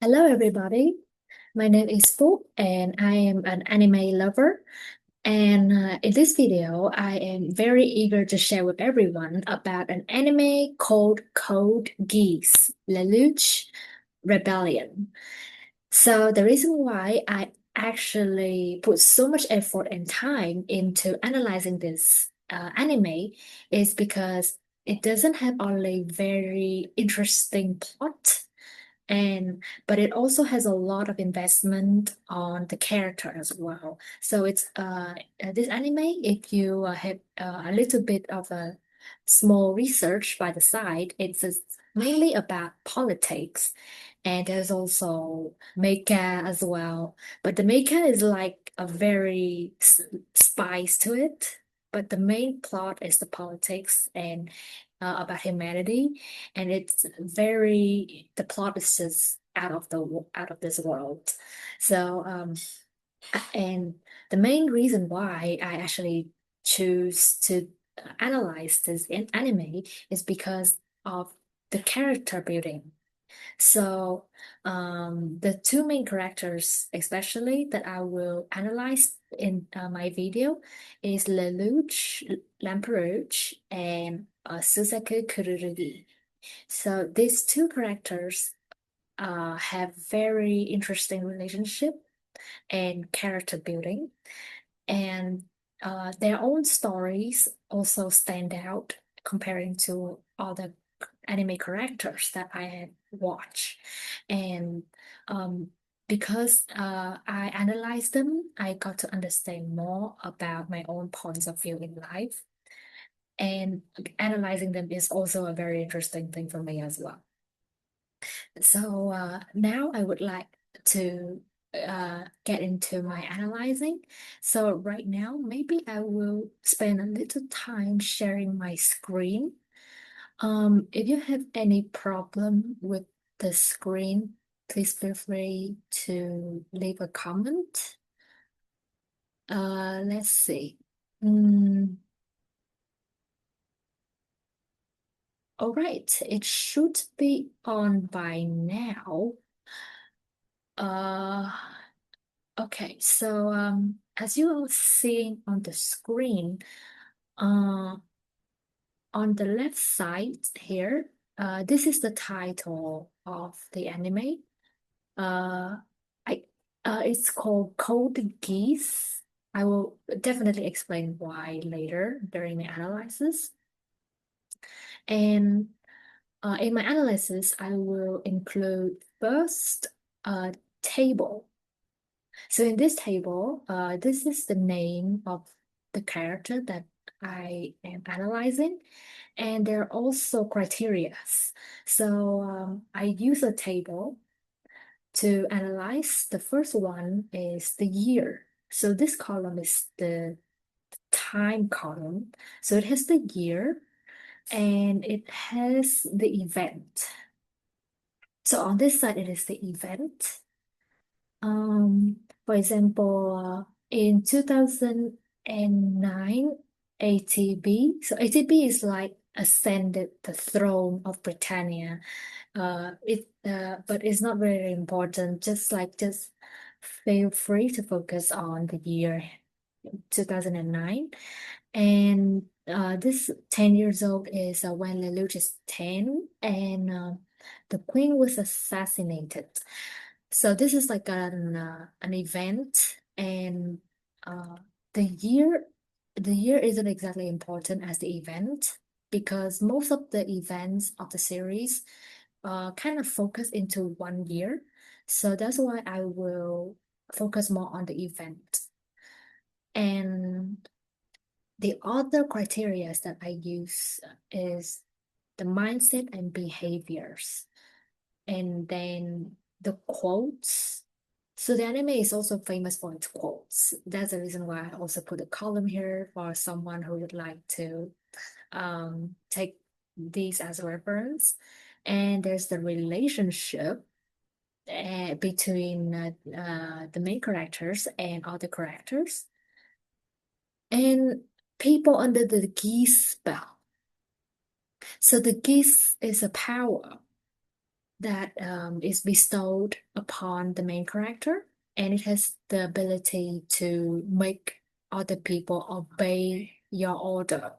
Hello, everybody. My name is Phúc, and I am an anime lover. And in this video, I am very eager to share with everyone about an anime called Code Geass, Lelouch Rebellion. So the reason why I actually put so much effort and time into analyzing this anime is because it doesn't have only very interesting plot but it also has a lot of investment on the character as well. So it's this anime, if you have a little bit of a small research by the side, mainly about politics, and there's also mecha as well. But the mecha is like a very spice to it. But the main plot is the politics and about humanity, and the plot is just out of this world. So and the main reason why I actually choose to analyze this anime is because of the character building. So the two main characters, especially that I will analyze in my video, is Lelouch Lamperouche and Suzaku Kururugi. So these two characters have very interesting relationship and character building, and their own stories also stand out comparing to other anime characters that I had watched. And um, because I analyzed them, I got to understand more about my own points of view in life. And analyzing them is also a very interesting thing for me as well. So now I would like to get into my analyzing. So right now, maybe I will spend a little time sharing my screen. If you have any problem with the screen, please feel free to leave a comment. Let's see. Mm, all right, it should be on by now. Uh, Okay, so as you are seeing on the screen, uh, on the left side here, this is the title of the anime. Uh, I it's called Code Geass. I will definitely explain why later during my analysis. And in my analysis, I will include first a table. So in this table, this is the name of the character that I am analyzing, and there are also criteria. So I use a table to analyze. The first one is the year. So this column is the time column. So it has the year and it has the event. So on this side, it is the event. For example, in 2009, ATB. So ATB is like ascended the throne of Britannia. But it's not very important. Just feel free to focus on the year 2009. And this 10 years old is when Lelouch is 10, and the queen was assassinated. So this is like an event, and uh, the year the year isn't exactly important as the event because most of the events of the series kind of focus into 1 year. So that's why I will focus more on the event. And the other criteria that I use is the mindset and behaviors, and then the quotes. So the anime is also famous for its quotes. That's the reason why I also put a column here for someone who would like to take these as a reference. And there's the relationship between the main characters and other characters, and people under the Geass spell. So the Geass is a power that is bestowed upon the main character, and it has the ability to make other people obey your order.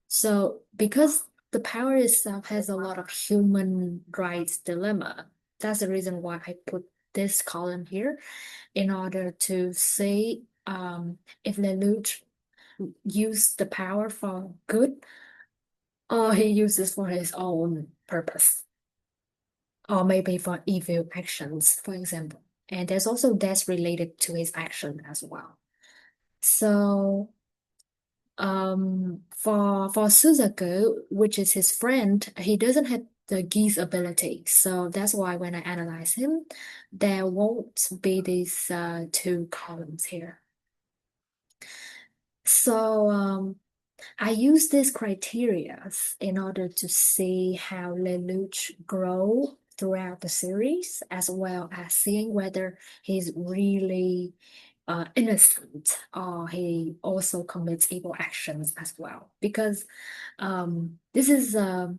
So, because the power itself has a lot of human rights dilemma, that's the reason why I put this column here in order to see if Lelouch used the power for good or he uses for his own purpose, or maybe for evil actions, for example. And there's also death related to his action as well. So for Suzaku, which is his friend, he doesn't have the Geass ability. So that's why when I analyze him, there won't be these two columns here. So I use these criteria in order to see how Lelouch grow throughout the series, as well as seeing whether he's really innocent or he also commits evil actions as well. Because this is a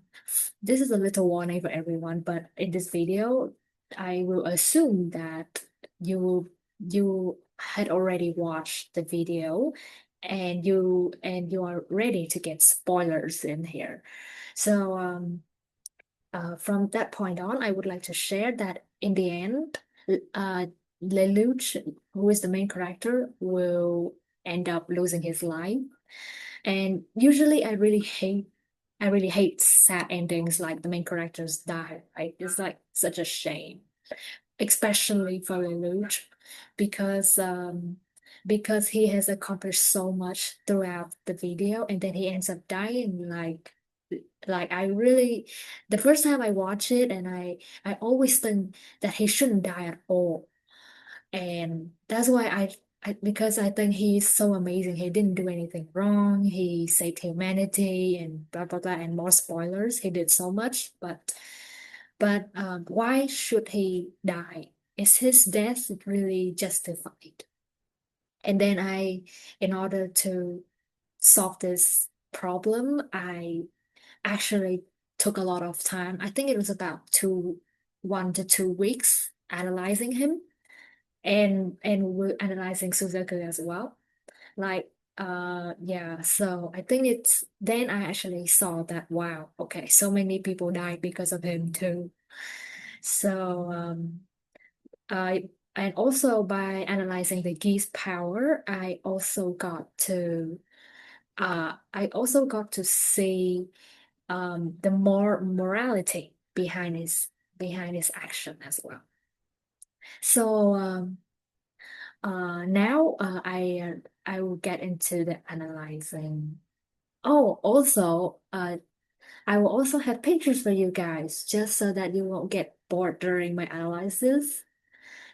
little warning for everyone, but in this video, I will assume that you had already watched the video and you are ready to get spoilers in here. So from that point on, I would like to share that in the end, uh, Lelouch, who is the main character, will end up losing his life. And usually, I really hate sad endings like the main characters die. Right? It's like such a shame, especially for Lelouch, because because he has accomplished so much throughout the video, and then he ends up dying like I really the first time I watch it, and I always think that he shouldn't die at all. And that's why because I think he's so amazing. He didn't do anything wrong. He saved humanity and blah blah blah, and more spoilers. He did so much, but why should he die? Is his death really justified? And then in order to solve this problem, I actually took a lot of time. I think it was about 1 to 2 weeks analyzing him, and we're analyzing Suzaku as well. Like yeah, so I think it's then I actually saw that wow, okay, so many people died because of him too. So I and also by analyzing the Geass power, I also got to see the more morality behind his action as well. So now I will get into the analyzing. Oh, also I will also have pictures for you guys just so that you won't get bored during my analysis.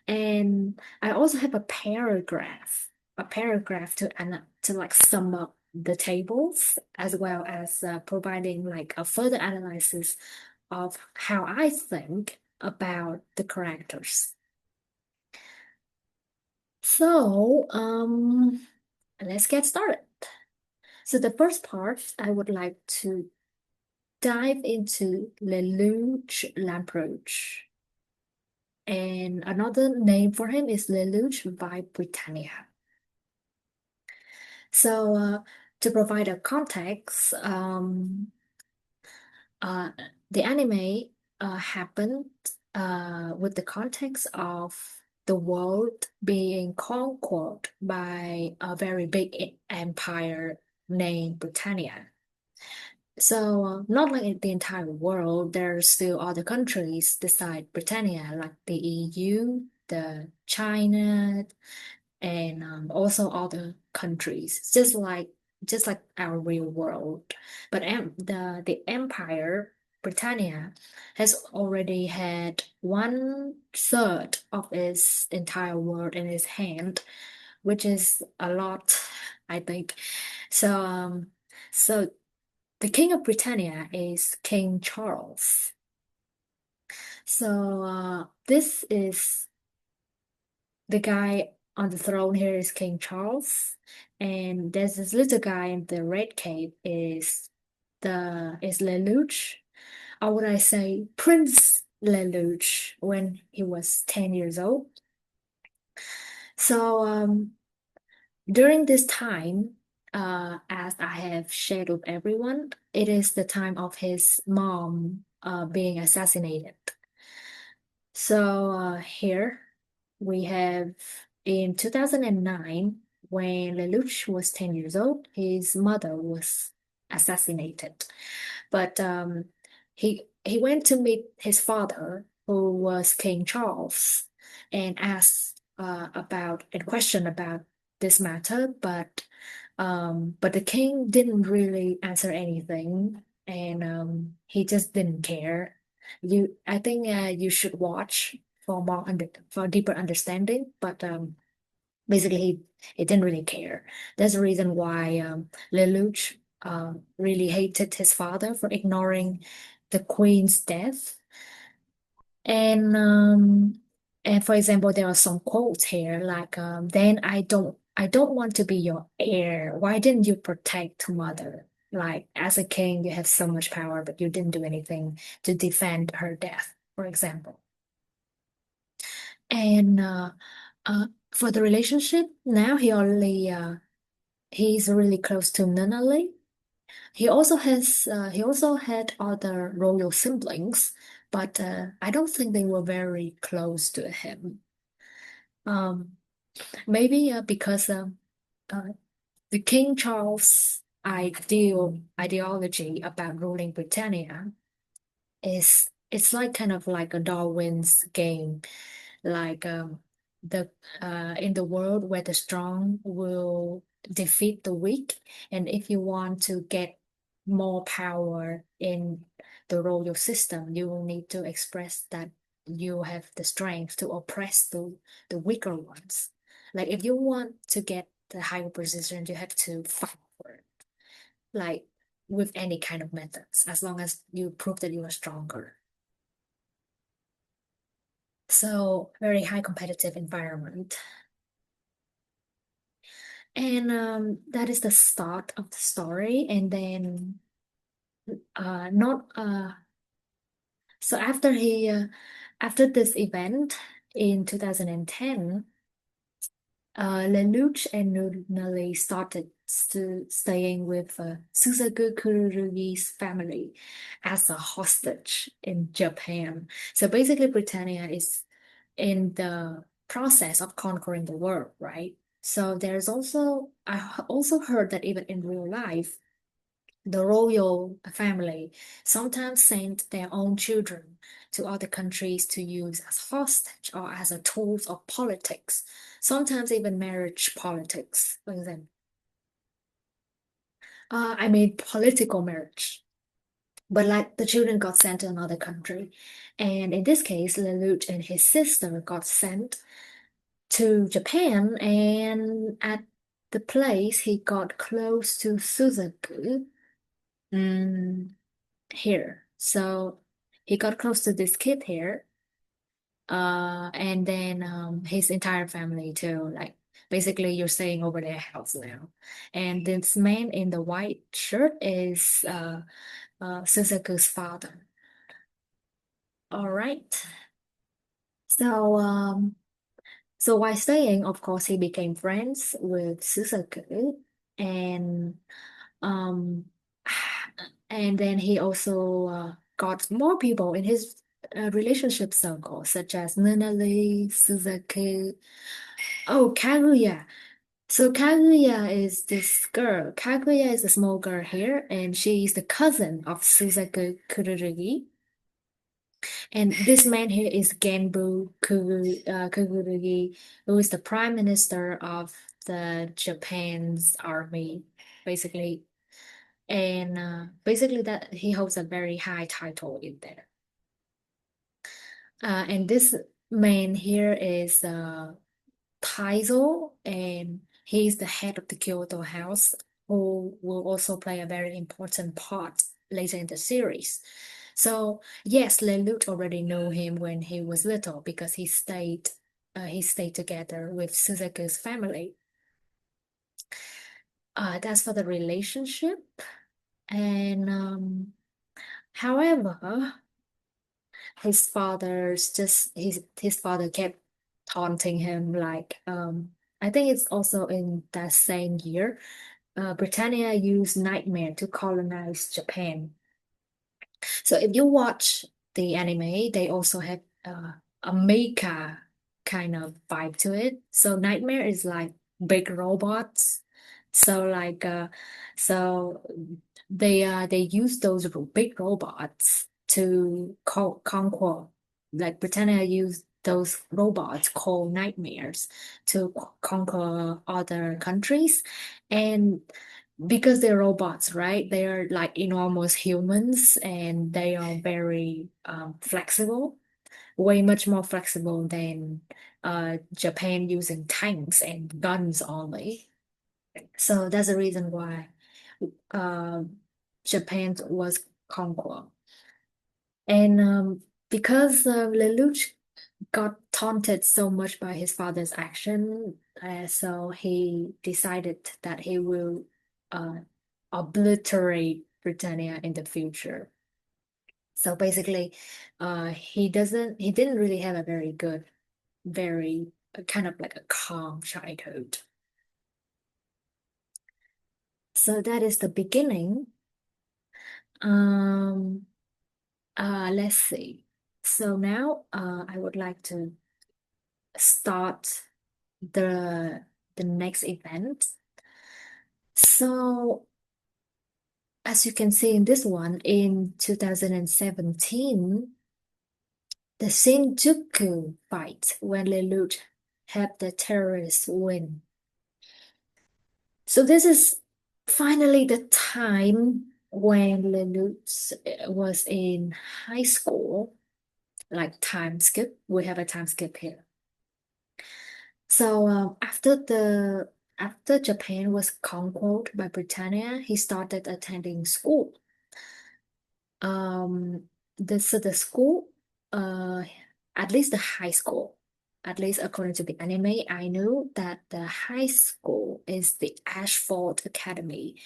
And I also have a paragraph to like sum up the tables as well as providing like a further analysis of how I think about the characters. So, let's get started. So the first part, I would like to dive into Lelouch Lamproche. And another name for him is Lelouch by Britannia. So, to provide a context, uh, the anime happened with the context of the world being conquered by a very big empire named Britannia. So, not like in the entire world, there's still other countries beside Britannia, like the EU, the China, and also other countries, just like our real world. But the empire Britannia has already had 1/3 of its entire world in its hand, which is a lot, I think. So so the king of Britannia is King Charles. So this is the guy on the throne here is King Charles, and there's this little guy in the red cape is Lelouch, or would I say Prince Lelouch when he was 10 years old. So during this time, as I have shared with everyone, it is the time of his mom being assassinated. So here we have in 2009, when Lelouch was 10 years old, his mother was assassinated. But he went to meet his father, who was King Charles, and asked about and questioned about this matter. But the king didn't really answer anything, and he just didn't care. I think you should watch for for deeper understanding. But basically, he didn't really care. That's the reason why Lelouch really hated his father for ignoring the queen's death. And for example, there are some quotes here like then I don't want to be your heir. Why didn't you protect mother? Like as a king, you have so much power, but you didn't do anything to defend her death, for example. And for the relationship, now he's really close to Nunnally. He also had other royal siblings, but I don't think they were very close to him. Um, Maybe because uh, the King Charles ideology about ruling Britannia is it's like kind of like a Darwin's game, like the in the world where the strong will defeat the weak, and if you want to get more power in the royal system, you will need to express that you have the strength to oppress the weaker ones. Like if you want to get the higher position, you have to fight for it, like with any kind of methods, as long as you prove that you are stronger. So very high competitive environment. And that is the start of the story. And then not so after this event in 2010, Lelouch and Nunali started staying with Suzaku Kururugi's family as a hostage in Japan. So basically, Britannia is in the process of conquering the world, right? So I also heard that even in real life, the royal family sometimes sent their own children to other countries to use as hostage or as a tool of politics, sometimes even marriage politics, for example. I mean political marriage. But like the children got sent to another country. And in this case, Lelouch and his sister got sent to Japan, and at the place he got close to Suzaku. Mm, here. So he got close to this kid here, and then his entire family too. Like basically, you're staying over their house now, and this man in the white shirt is Suzaku's father. All right. So so while staying, of course, he became friends with Suzaku, and um, and then he also got more people in his relationship circle, such as Nunnally, Suzaku. Oh, Kaguya. So Kaguya is this girl. Kaguya is a small girl here, and she is the cousin of Suzaku Kururugi. And this man here is Kururugi, who is the prime minister of the Japan's army, basically. And basically that he holds a very high title in there. And this man here is Taizo, and he's the head of the Kyoto House, who will also play a very important part later in the series. So yes, Lelouch already knew him when he was little because he stayed together with Suzaku's family. That's for the relationship. And however, his father kept taunting him like I think it's also in that same year. Britannia used nightmare to colonize Japan. So if you watch the anime, they also have a mecha kind of vibe to it. So Nightmare is like big robots. So like so they use those big robots to conquer. Like Britannia used those robots called nightmares to conquer other countries, and because they're robots, right? They're like enormous humans and they are very flexible, way much more flexible than Japan using tanks and guns only. So that's the reason why uh, Japan was conquered. And because Lelouch got taunted so much by his father's action, so he decided that he will uh, obliterate Britannia in the future. So basically, he didn't really have a very good, very kind of like a calm childhood. So that is the beginning. Um, let's see. So now, I would like to start the the next event. So as you can see in this one, in 2017, the Shinjuku fight when Lelouch helped the terrorists win. So this is finally the time when Lelouch was in high school, like time skip. We have a time skip here. So after Japan was conquered by Britannia, he started attending school. Um, the school, uh, at least the high school, at least according to the anime, I knew that the high school is the Ashford Academy.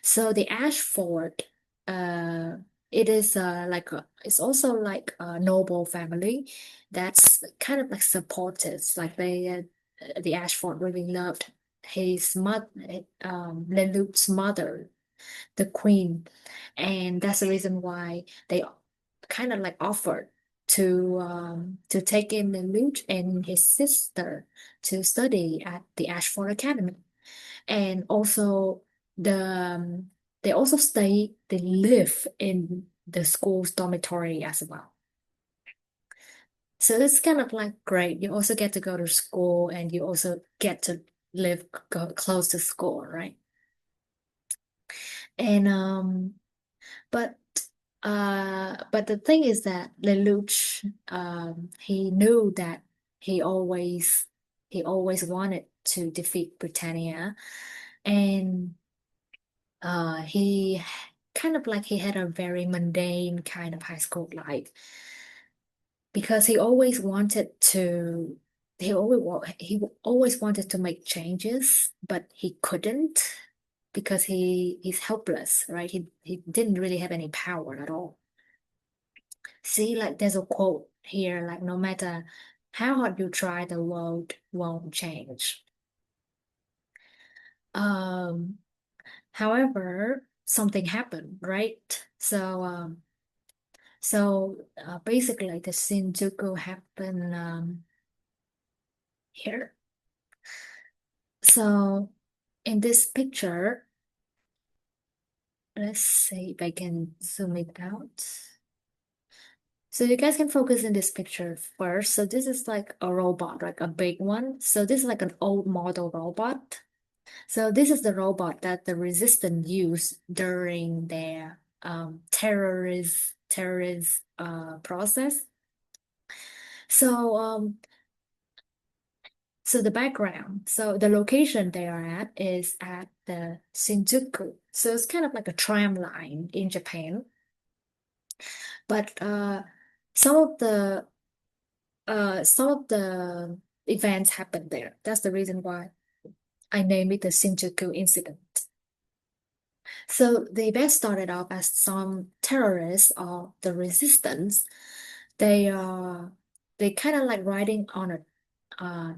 So the Ashford, uh, it is it's also like a noble family that's kind of like supportive. Like the Ashford really loved his mother, Lelouch's mother, the queen, and that's the reason why they kind of like offered to take in Lelouch and his sister to study at the Ashford Academy, and also the they live in the school's dormitory as well. So it's kind of like great. You also get to go to school and you also get to live close to school, right? And but but the thing is that Lelouch, he knew that he always he always wanted to defeat Britannia, and he kind of like he had a very mundane kind of high school life because he always wanted to make changes, but he couldn't because he's helpless, right? He didn't really have any power at all. See, like there's a quote here, like no matter how hard you try, the world won't change. Um, However, something happened, right? So basically the Shinjuku happened here. So in this picture, let's see if I can zoom it out. So you guys can focus in this picture first. So this is like a robot, like a big one. So this is like an old model robot. So this is the robot that the resistance used during their terrorist process. So so the background, so the location they are at is at the Shinjuku. So it's kind of like a tram line in Japan. But some of the events happened there. That's the reason why I named it the Shinjuku incident. So the event started off as some terrorists of the resistance They they kind of like riding on a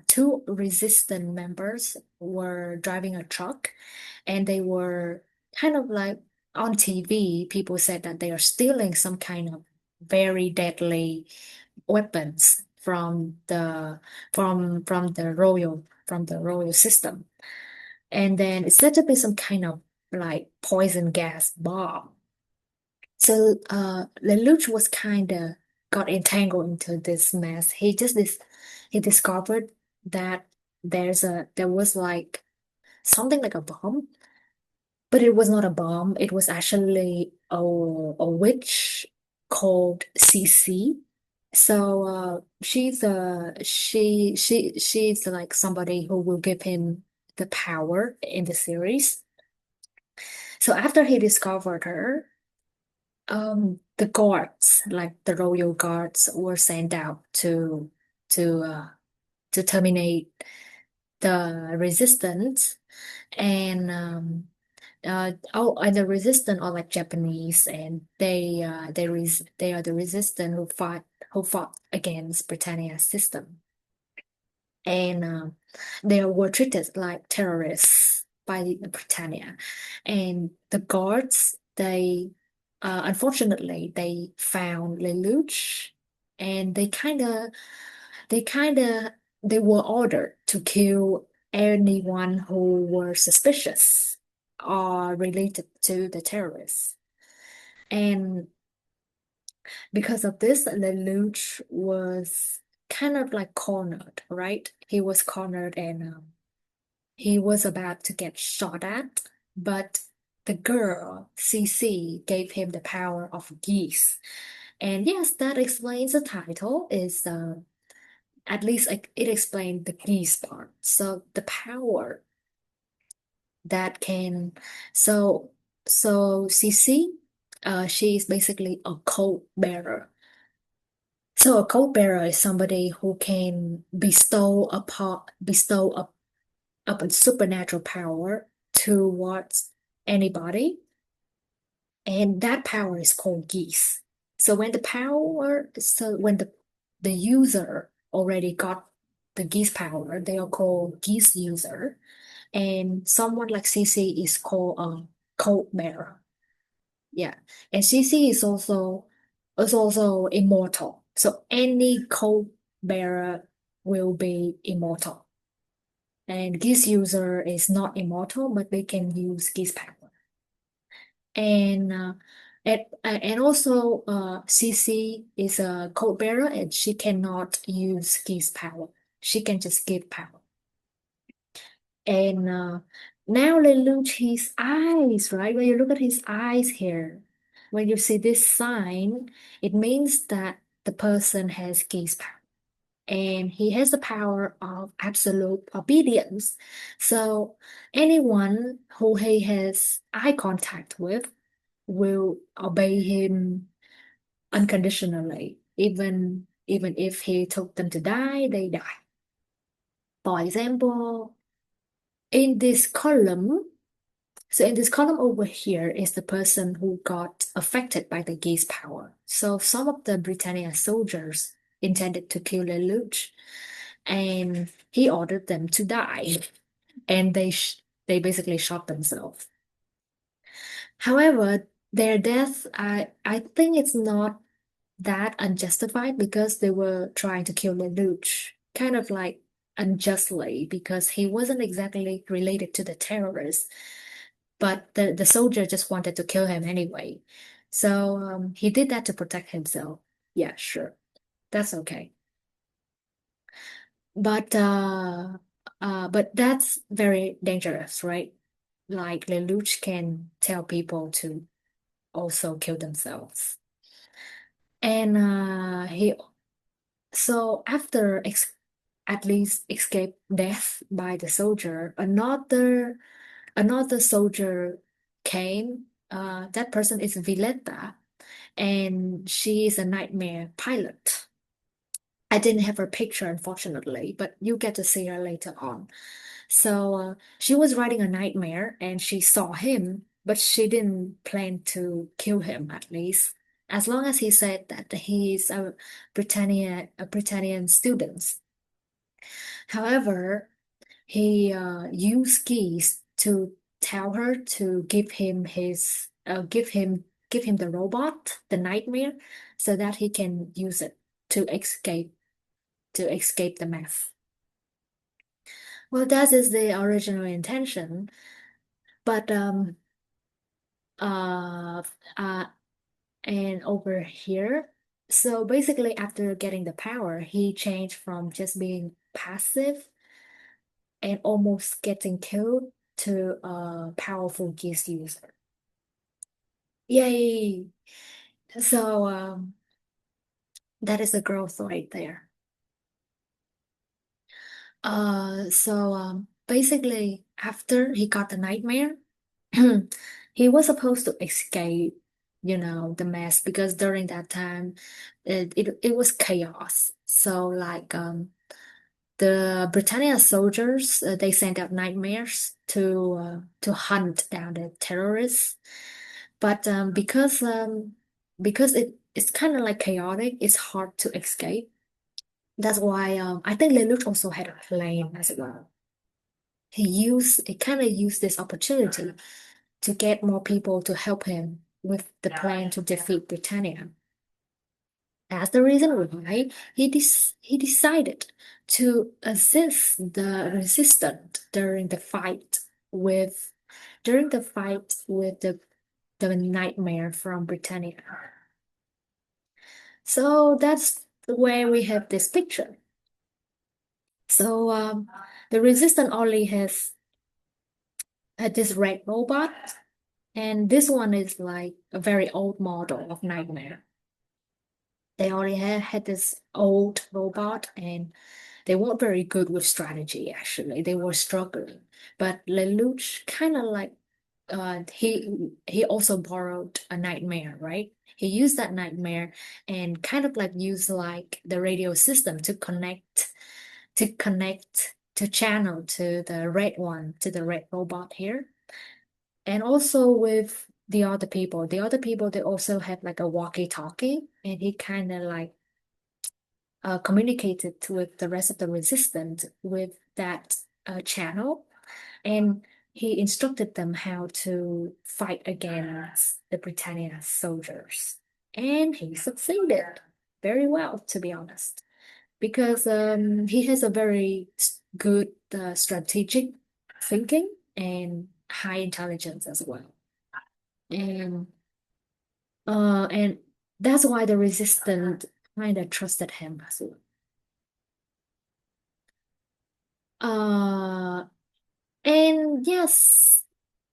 two resistant members were driving a truck, and they were kind of like on TV. People said that they are stealing some kind of very deadly weapons from the royal system. And then it's said to be some kind of like poison gas bomb. So Lelouch was kind of got entangled into this mess. He discovered that there was like something like a bomb, but it was not a bomb. It was actually a witch called CC. So she's like somebody who will give him the power in the series. So after he discovered her, the guards, like the royal guards, were sent out to to terminate the resistance. And and the resistant are like Japanese, and they are the resistant who fought against Britannia's system. And they were treated like terrorists by the Britannia. And the guards, they unfortunately they found Lelouch, and they kind of they were ordered to kill anyone who were suspicious or related to the terrorists. And because of this, Lelouch was kind of like cornered, right? He was cornered, and he was about to get shot at, but the girl, CC, gave him the power of Geass. And yes, that explains the title is at least it explained the Geass part. So the power that can so CC, she is basically a code bearer. So a code bearer is somebody who can bestow up a supernatural power towards anybody, and that power is called Geass. So when the user already got the Geass power, they are called Geass user, and someone like CC is called a code bearer. Yeah, and CC is also immortal. So any code bearer will be immortal. And Geass user is not immortal, but they can use Geass power. And and also CC is a code bearer, and she cannot use Geass power. She can just give power. And now Lelouch, his eyes, right? When you look at his eyes here, when you see this sign, it means that the person has Geass power. And he has the power of absolute obedience. So anyone who he has eye contact with will obey him unconditionally. Even if he told them to die, they die. For example, in this column, so in this column over here is the person who got affected by the Geass power. So some of the Britannia soldiers intended to kill Lelouch, and he ordered them to die, and they basically shot themselves. However, their death, I think it's not that unjustified because they were trying to kill Lelouch, kind of like unjustly because he wasn't exactly related to the terrorists, but the soldier just wanted to kill him anyway. So he did that to protect himself. Yeah, sure, that's okay. But but that's very dangerous, right? Like Lelouch can tell people to also kill themselves. And he so after ex at least escape death by the soldier, another soldier came. That person is Villetta, and she is a nightmare pilot. I didn't have her picture, unfortunately, but you get to see her later on. So she was riding a nightmare and she saw him, but she didn't plan to kill him, at least. as long as he said that he's a Britannian student. However, he used Geass to tell her to give him the robot, the nightmare, so that he can use it to escape the mess. Well, that is the original intention, but uh uh and over here, so basically after getting the power, he changed from just being passive and almost getting killed to a powerful Geass user. Yay! So that is a growth right there. Basically after he got the nightmare, he was supposed to escape, the mess because during that time it was chaos. So like the Britannia soldiers, they sent out nightmares to hunt down the terrorists. But because it's kind of like chaotic, it's hard to escape. That's why I think Lelouch also had a plan as well. He kind of used this opportunity to get more people to help him with the plan to defeat Britannia. That's the reason why he decided to assist the resistance with the fight with the nightmare from Britannia. So that's where we have this picture. So the resistance only has had this red robot, and this one is like a very old model of nightmare. They already had this old robot, and they weren't very good with strategy, actually. They were struggling. But Lelouch kind of like he also borrowed a nightmare, right? He used that nightmare and kind of like used like the radio system to channel to the red one, to the red robot here. And also with the other people. The other people, they also have like a walkie-talkie, and he kind of like communicated with the rest of the resistance with that channel, and he instructed them how to fight against the Britannia soldiers. And he succeeded very well, to be honest, because he has a very good strategic thinking and high intelligence as well. And and that's why the resistance kind of trusted him as well. Uh, and yes,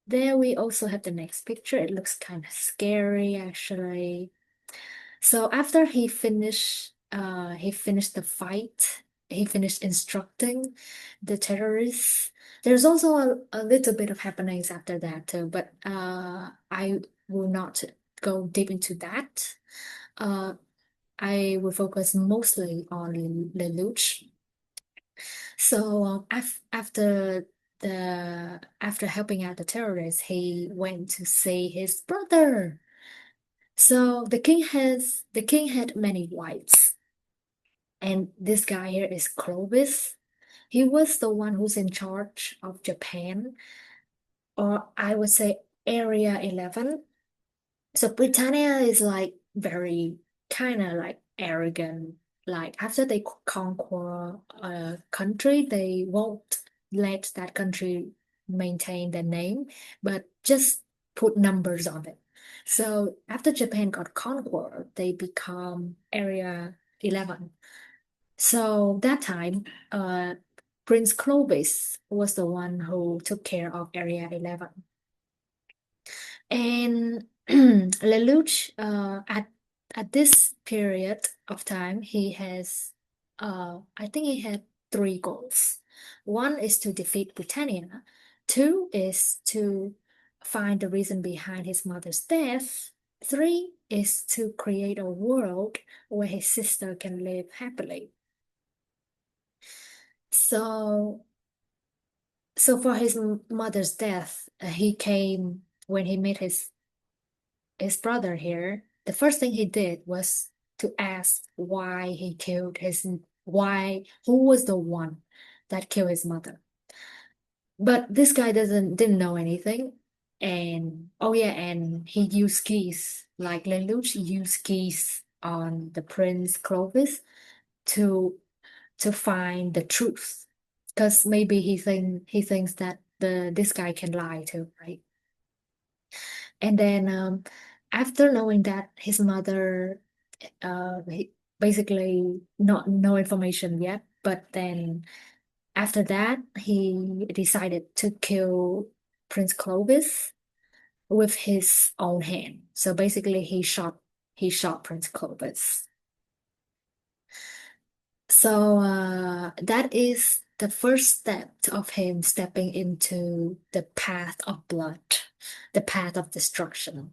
there we also have the next picture. It looks kind of scary actually. So after he finished the fight, he finished instructing the terrorists. There's also a little bit of happenings after that too, but I will not go deep into that. Uh, I will focus mostly on Lelouch. So after helping out the terrorists, he went to see his brother. So the king had many wives, and this guy here is Clovis. He was the one who's in charge of Japan, or I would say Area 11. So Britannia is like very kind of like arrogant. Like after they conquer a country, they won't let that country maintain their name, but just put numbers on it. So after Japan got conquered, they become Area 11. So that time, Prince Clovis was the one who took care of Area 11. And Lelouch, at this period of time, he has, I think he had three goals. One is to defeat Britannia. Two is to find the reason behind his mother's death. Three is to create a world where his sister can live happily. So, so for his mother's death, he came when he met his brother here. the first thing he did was to ask why he killed his why who was the one that killed his mother. But this guy didn't know anything. And oh yeah, and he used keys, like Lelouch used keys on the Prince Clovis to find the truth. Because maybe he thinks that this guy can lie too, right? And then after knowing that his mother he basically not no information yet, but then after that he decided to kill Prince Clovis with his own hand. So basically he shot Prince Clovis. So that is the first step of him stepping into the path of blood, the path of destruction.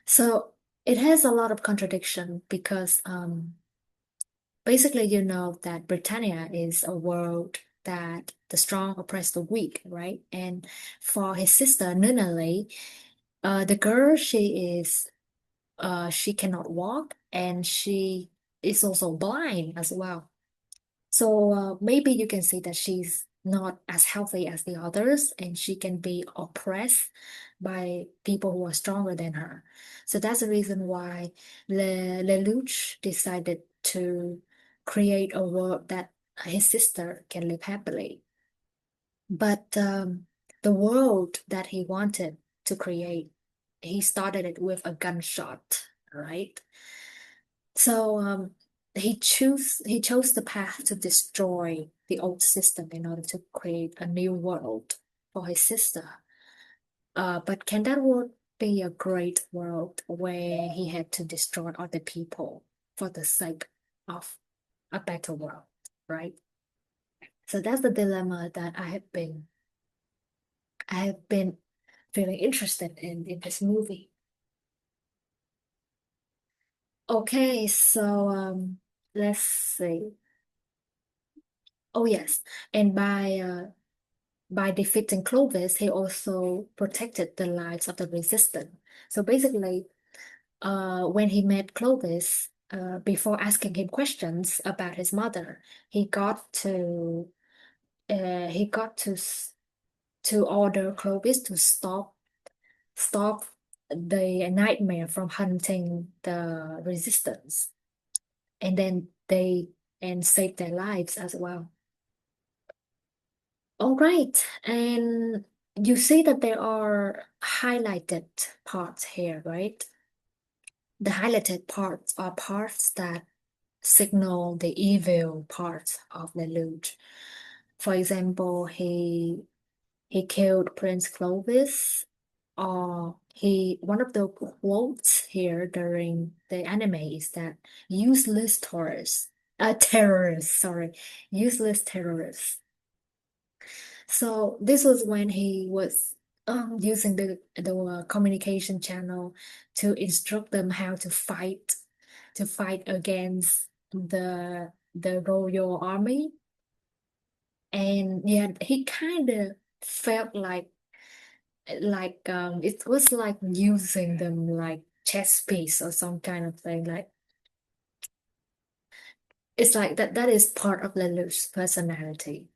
So it has a lot of contradiction because basically you know that Britannia is a world that the strong oppress the weak, right? And for his sister Nunnally, the girl she cannot walk and she is also blind as well. So maybe you can see that she's not as healthy as the others and she can be oppressed by people who are stronger than her. So that's the reason why Lelouch decided to create a world that his sister can live happily. But the world that he wanted to create, he started it with a gunshot, right? So he chose the path to destroy the old system in order to create a new world for his sister. But can that world be a great world where he had to destroy other people for the sake of a better world, right? So that's the dilemma that I have been feeling interested in this movie. Okay, so let's see. Oh yes, and by defeating Clovis, he also protected the lives of the resistance. So basically, when he met Clovis, before asking him questions about his mother, he got to he got to order Clovis to stop the nightmare from hunting the resistance, and then they and save their lives as well. All right, and you see that there are highlighted parts here, right? The highlighted parts are parts that signal the evil parts of Lelouch. For example, he killed Prince Clovis, or he one of the quotes here during the anime is that useless terrorists, sorry, useless terrorists. So this was when he was using the communication channel to instruct them how to fight against the royal army. And yeah, he kind of felt like it was like using them like chess piece or some kind of thing. Like it's like that is part of Lelouch's personality.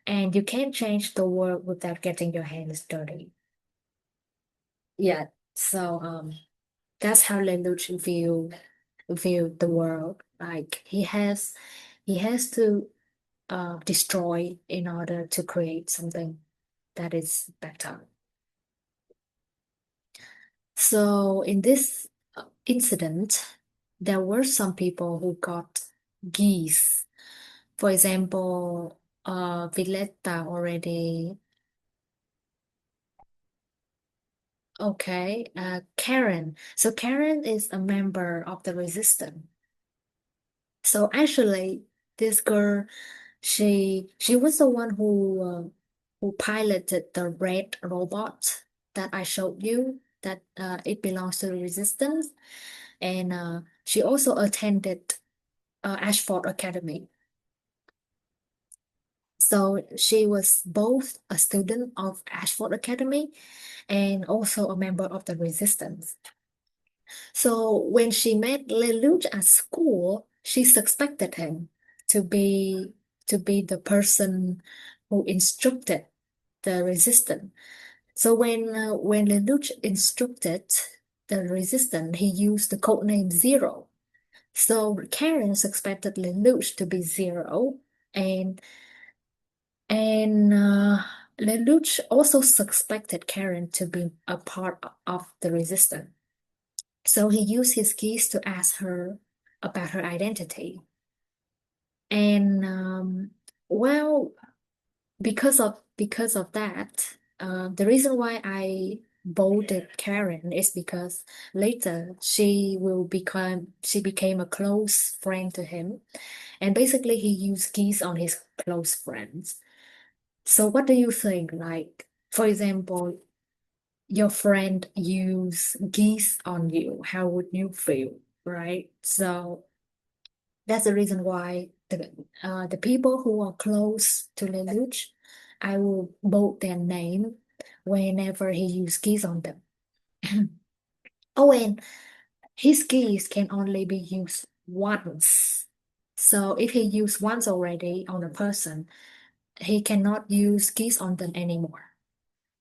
And you can't change the world without getting your hands dirty. Yeah, so that's how Lelouch view the world. Like he has to destroy in order to create something that is better. So in this incident, there were some people who got geese. For example, Villetta already. Okay, Karen. So Karen is a member of the resistance. So actually, this girl, she was the one who piloted the red robot that I showed you. That it belongs to the resistance, and she also attended Ashford Academy. So she was both a student of Ashford Academy and also a member of the Resistance. So when she met Lelouch at school, she suspected him to be to be the person who instructed the Resistance. So when Lelouch instructed the Resistance, he used the code name Zero. So Karen suspected Lelouch to be Zero, and and Lelouch also suspected Karen to be a part of the Resistance. So he used his keys to ask her about her identity. And well, because of that, the reason why I bolded Karen is because later she became a close friend to him, and basically he used keys on his close friends. So what do you think? Like, for example, your friend use geese on you, how would you feel, right? So that's the reason why the people who are close to Lelouch, I will bold their name whenever he use geese on them. Oh, and his geese can only be used once. So if he used once already on a person, he cannot use geese on them anymore.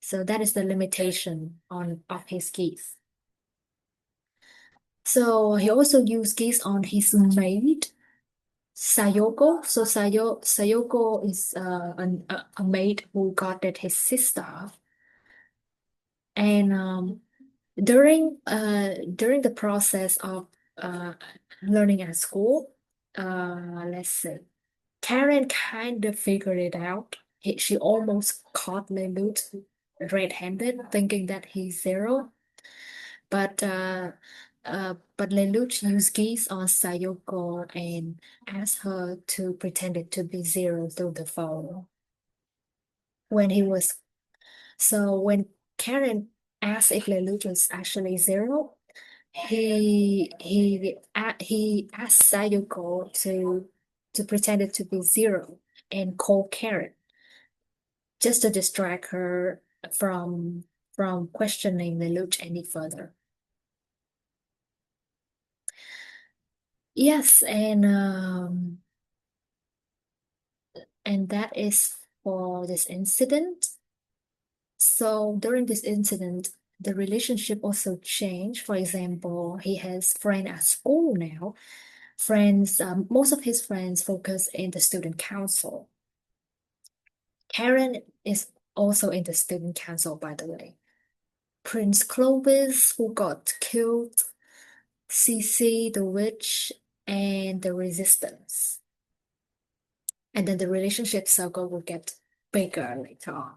So that is the limitation on of his geese. So he also used geese on his maid, Sayoko. So Sayoko is a maid who guarded his sister. And during the process of uh, learning at school, let's see, Karen kind of figured it out. She almost caught Lelouch red-handed, thinking that he's Zero. But Lelouch used geese on Sayoko and asked her to pretend it to be Zero through the phone. When he was when Karen asked if Lelouch was actually Zero, he asked Sayoko to pretend it to be Zero and call Karen just to distract her from questioning Lelouch any further. Yes, and that is for this incident. So during this incident, the relationship also changed. For example, he has friends at school now. Most of his friends focus in the student council. Karen is also in the student council, by the way. Prince Clovis, who got killed, Cece the witch, and the resistance. And then the relationship circle will get bigger later on.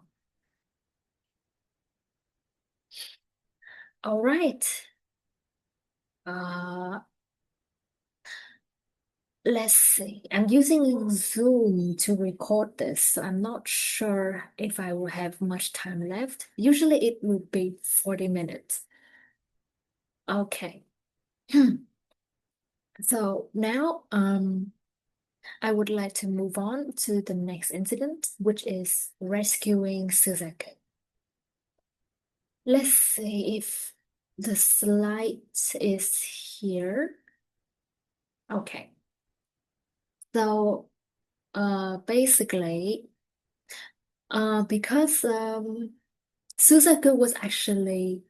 All right. Uh, let's see. I'm using Zoom to record this, so I'm not sure if I will have much time left. Usually it would be 40 minutes. Okay. So now I would like to move on to the next incident, which is rescuing Suzaku. Let's see if the slide is here. Okay. So basically because Suzaku was actually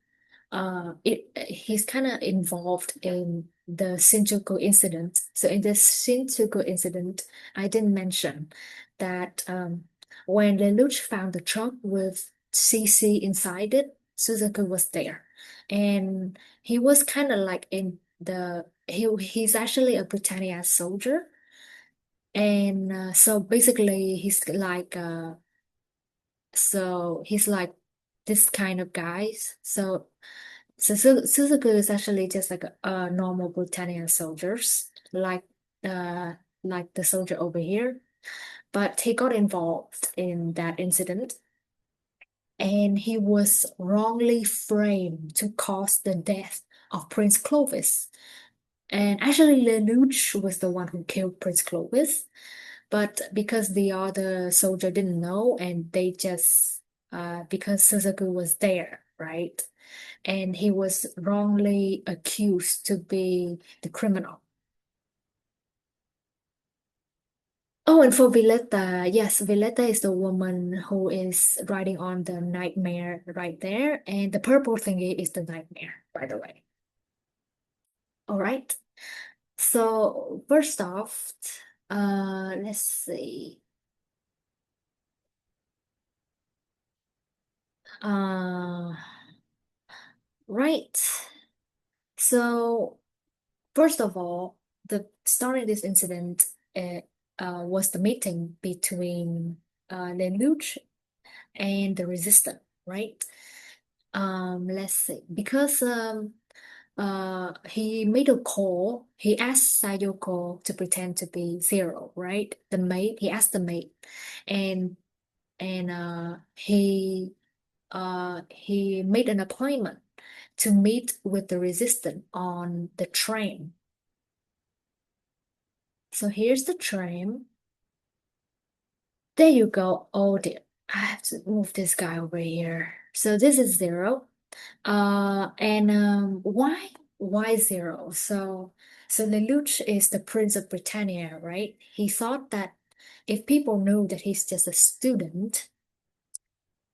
he's kind of involved in the Shinjuku incident. So in the Shinjuku incident, I didn't mention that when Lelouch found the truck with CC inside it, Suzaku was there, and he was kind of like in he's actually a Britannia soldier, and so basically he's like this kind of guys. So Suzaku is actually just like a normal Britannia soldiers, uh like the soldier over here. But he got involved in that incident, and he was wrongly framed to cause the death of Prince Clovis. And actually Lelouch was the one who killed Prince Clovis. but because the other soldier didn't know, and they just because Suzaku was there, right? And he was wrongly accused to be the criminal. Oh, and for Villetta, yes, Villetta is the woman who is riding on the nightmare right there, and the purple thingy is the nightmare, by the way. All right. So first off, let's see. Uh, right. So first of all, the starting this incident was the meeting between Lelouch and the resistant, right? Let's see. Because he made a call. He asked Sayoko to pretend to be Zero, right? The maid. He asked the maid, and he made an appointment to meet with the resistant on the train. So here's the train. There you go. Oh dear. I have to move this guy over here. So this is Zero. And why Zero? So Lelouch is the Prince of Britannia, right? He thought that if people knew that he's just a student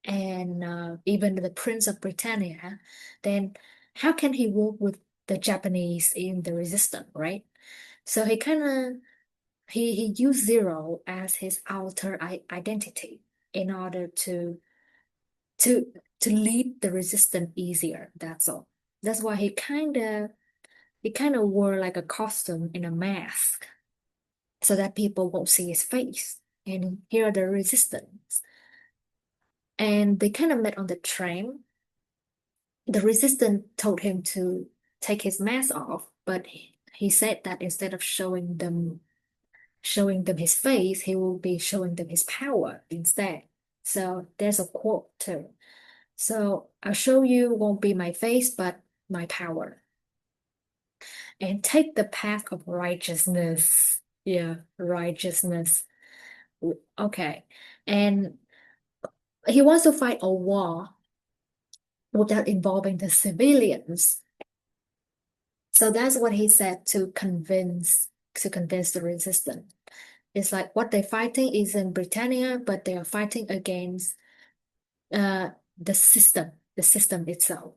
and even the Prince of Britannia, then how can he work with the Japanese in the resistance, right? So he kind of he used Zero as his outer identity in order to to lead the resistance easier. That's all. That's why he kind of wore like a costume and a mask so that people won't see his face and hear the resistance. And they kind of met on the train. The resistance told him to take his mask off, but he said that instead of showing them his face, he will be showing them his power instead. So there's a quote too. So I'll show you won't be my face, but my power. And take the path of righteousness. Yeah, righteousness. Okay. And he wants to fight a war without involving the civilians. So that's what he said to convince the resistance. It's like what they're fighting is in Britannia, but they are fighting against uh the system itself.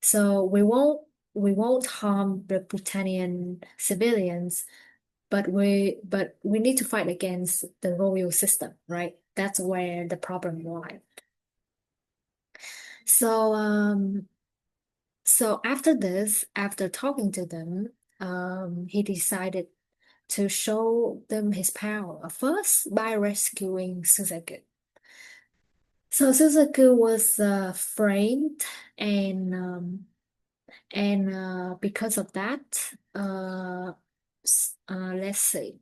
So we won't harm the Britannian civilians, but we need to fight against the royal system, right? That's where the problem lies. So after this, after talking to them, he decided to show them his power first by rescuing Suzaku. So Suzaku was framed, and because of that, let's see,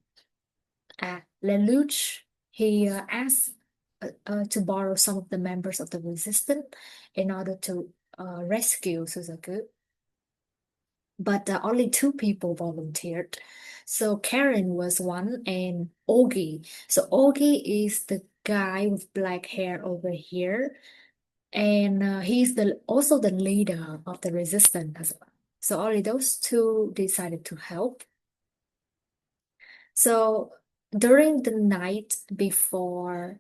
Lelouch he asked to borrow some of the members of the resistance in order to rescue Suzaku, but only two people volunteered. So Karen was one, and Ogi. So Ogi is the guy with black hair over here, and he's the also the leader of the resistance as well. So only those two decided to help. So during the night before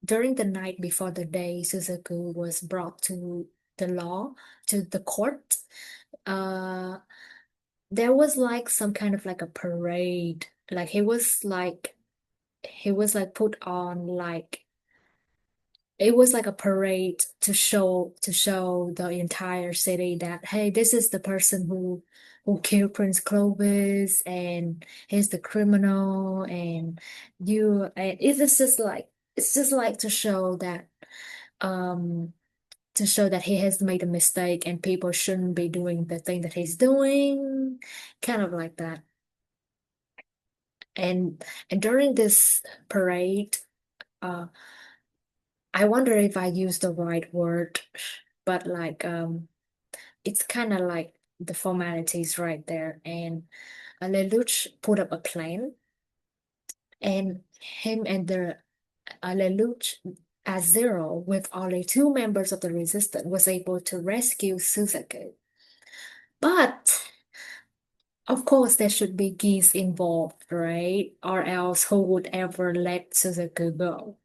the day Suzaku was brought to the law to the court, uh there was like some kind of like a parade. Like he was like put on like it was like a parade to show the entire city that hey, this is the person who killed Prince Clovis, and he's the criminal, and it's just like um to show that he has made a mistake and people shouldn't be doing the thing that he's doing, kind of like that. And during this parade, uh I wonder if I used the right word, but like it's kind of like the formalities right there. And Lelouch put up a plan, and him and the Lelouch at zero with only two members of the resistance was able to rescue Suzaku. But of course, there should be Geass involved, right? Or else who would ever let Suzaku go?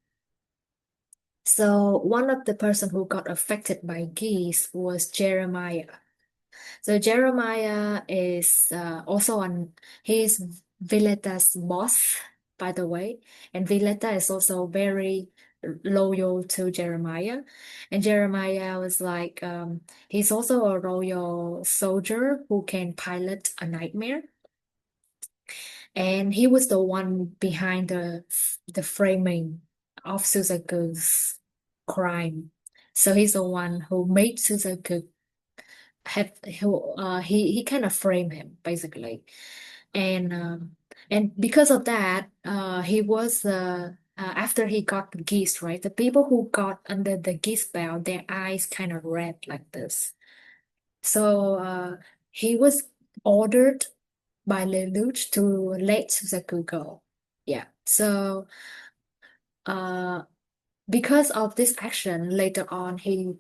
So one of the person who got affected by Geass was Jeremiah. So Jeremiah is also on, he's Villeta's boss, by the way. And Villeta is also very loyal to Jeremiah. And Jeremiah was like, he's also a royal soldier who can pilot a nightmare. And he was the one behind the framing of Suzaku's crime. So he's the one who made Suzaku have who he kind of framed him basically, and because of that, he was after he got the Geass, right? The people who got under the Geass spell, their eyes kind of red like this. So he was ordered by Lelouch to let Suzaku go. Yeah. So uh because of this action, later on he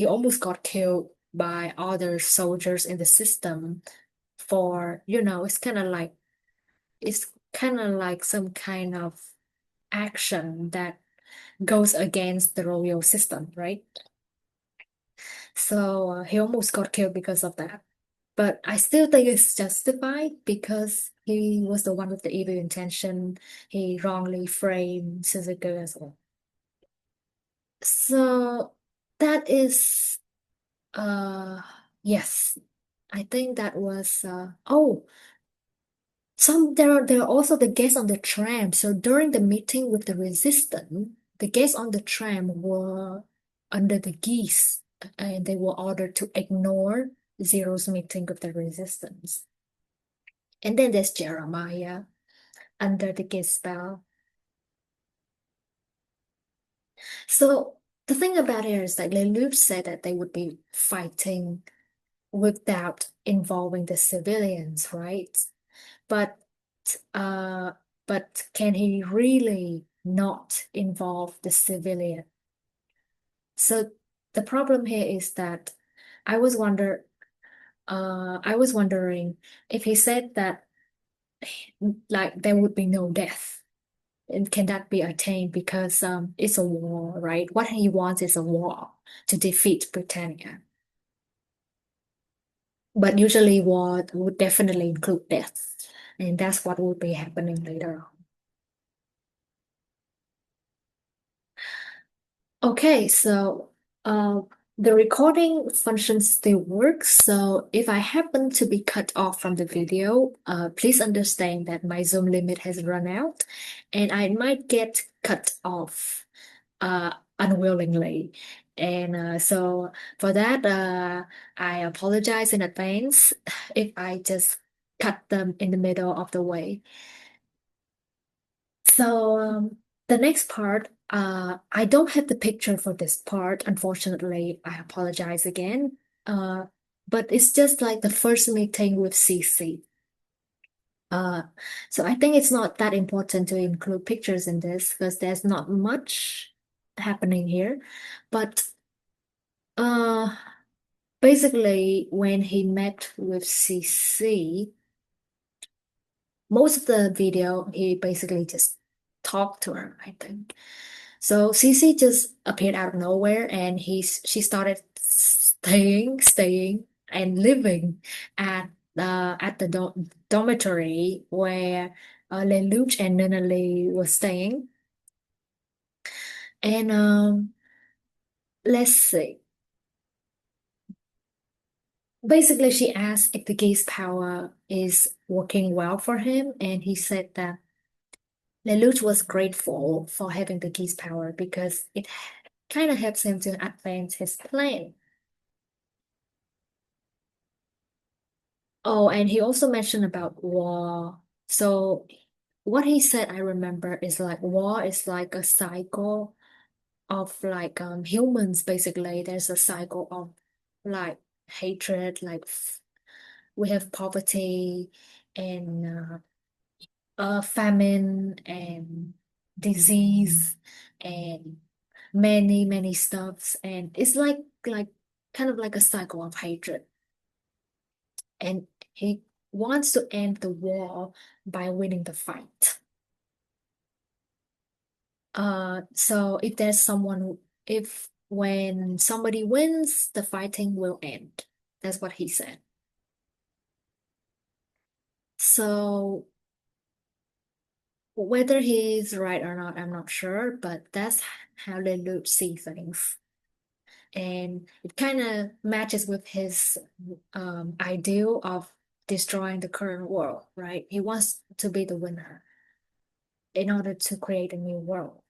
almost got killed by other soldiers in the system for, it's kind of like some kind of action that goes against the royal system, right? So he almost got killed because of that. But I still think it's justified because he was the one with the evil intention. He wrongly framed Suzuki as well. So that is yes. I think that was there are also the guests on the tram. So during the meeting with the resistance, the guests on the tram were under the Geass, and they were ordered to ignore Zero's meeting with the resistance. And then there's Jeremiah under the Geass spell. So the thing about it is that Lelouch said that they would be fighting without involving the civilians, right? But uh but can he really not involve the civilian? So the problem here is that I was wondering if he said that like there would be no death. And can that be attained because it's a war, right? What he wants is a war to defeat Britannia. But usually war would definitely include death. And that's what will be happening later on. Okay, so the recording function still works. So if I happen to be cut off from the video, please understand that my Zoom limit has run out and I might get cut off unwillingly. And so for that, I apologize in advance if I just cut them in the middle of the way. So the next part, I don't have the picture for this part, unfortunately. I apologize again. Uh, but it's just like the first meeting with CC. Uh, so I think it's not that important to include pictures in this because there's not much happening here. But uh, basically, when he met with CC, most of the video, he basically just talked to her, I think. So Cece just appeared out of nowhere and she started staying and living at the dormitory where Lelouch and Nunnally was staying. And let's see. Basically, she asked if the Geass power is working well for him, and he said that Lelouch was grateful for having the Geass power because it kind of helps him to advance his plan. Oh, and he also mentioned about war. So what he said, I remember, is like war is like a cycle of like humans basically. There's a cycle of like hatred, like we have poverty and famine and disease and many stuffs, and it's like kind of like a cycle of hatred, and he wants to end the war by winning the fight. So if there's someone, if when somebody wins, the fighting will end. That's what he said. So whether he's right or not, I'm not sure, but that's how Lelouch see things. And it kind of matches with his ideal of destroying the current world, right? He wants to be the winner in order to create a new world.